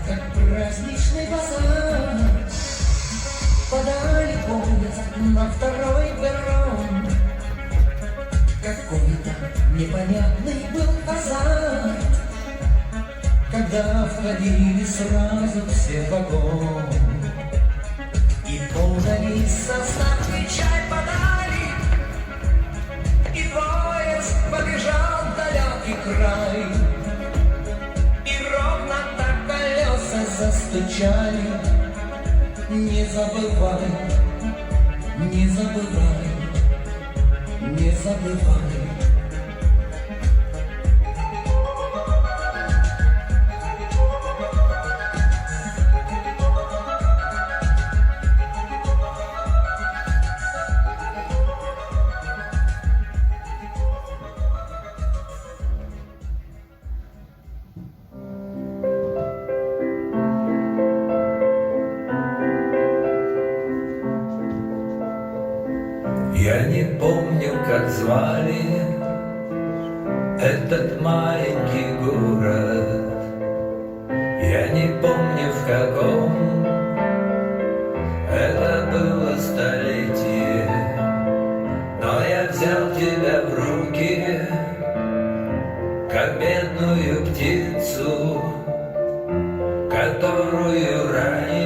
как праздничный базар. Подали поезд на второй перрон. Какой-то непонятный был азарт, когда входили сразу все в вагон. И подали состав, и чай подали, и поезд побежал в далекий край. И ровно так колеса застучали. Не забывай, не забывай, не забывай. Я не помню, как звали этот маленький город. Я не помню, в каком это было столетие. Но я взял тебя в руки, как бедную птицу, которую ранее